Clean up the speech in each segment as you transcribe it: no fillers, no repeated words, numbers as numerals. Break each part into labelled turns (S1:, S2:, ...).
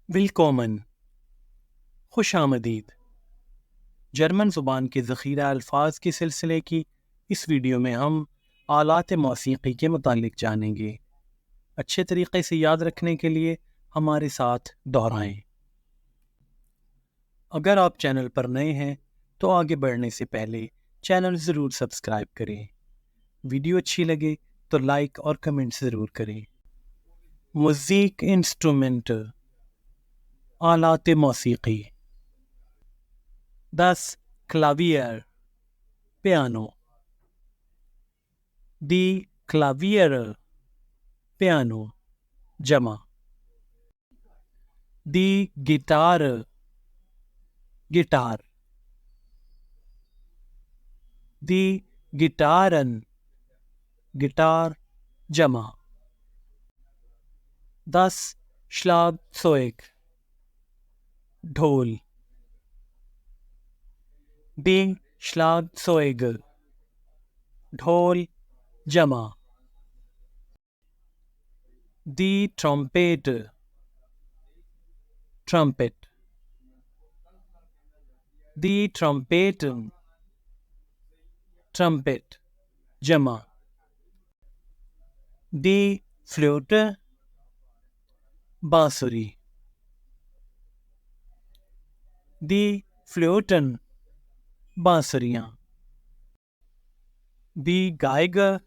S1: ویلکومن، خوش آمدید۔ جرمن زبان کے ذخیرہ الفاظ کے سلسلے کی اس ویڈیو میں ہم آلات موسیقی کے متعلق جانیں گے۔ اچھے طریقے سے یاد رکھنے کے لیے ہمارے ساتھ دہرائیں۔ اگر آپ چینل پر نئے ہیں تو آگے بڑھنے سے پہلے چینل ضرور سبسکرائب کریں۔ ویڈیو اچھی لگے تو لائک اور کمنٹ ضرور کریں۔ موزیک انسٹرومنٹ، آلات موسیقی۔ Das Klavier، piano. Die Klaviere، piano, جمع۔ Die Gitarre، guitar. Die Gitarren، guitar, جمع۔ Das Schlagzeug، ڈھول۔ Die Schlagzeuge، ڈھول، جمع۔ Die Trompete، trumpet. Die Trompeten، trumpet, جمع۔ Die Flöte، بانسری۔ Die Flöten، بانسریاں۔ Die Geige،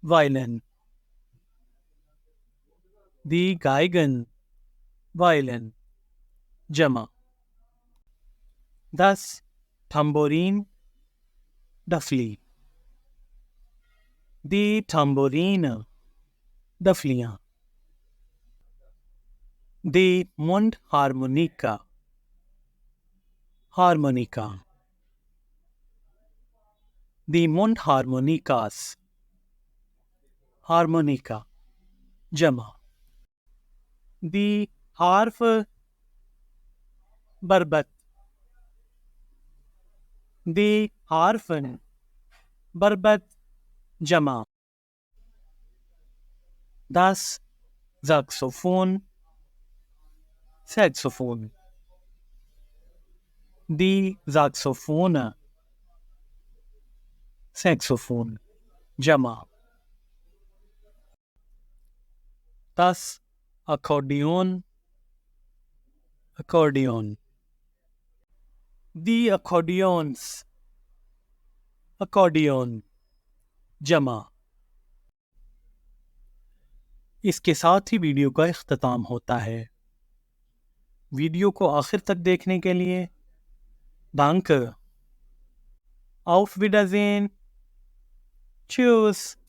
S1: violin. Die Geigen، violin, جمع۔ Das Tambourin، ڈفلی۔ Die Tambourine، ڈفلیاں۔ Die Mundharmonika، ہارمونیکا۔ Die Mundharmonikas، ہارمونیکا، جمع۔ Die Harfe، بربت۔ Die Harfen، بربت، جمع۔ Das Saxophon، سیکسوفون۔ Die Saxophone، سیکسوفون، جمع۔ Das Akkordeon، اکارڈیون۔ Die Akkordeons، اکارڈیون، جمع۔ اس کے ساتھ ہی video کا اختتام ہوتا ہے۔ ویڈیو کو آخر تک دیکھنے کے لیے Danke، Auf Wiedersehen، Tschüss۔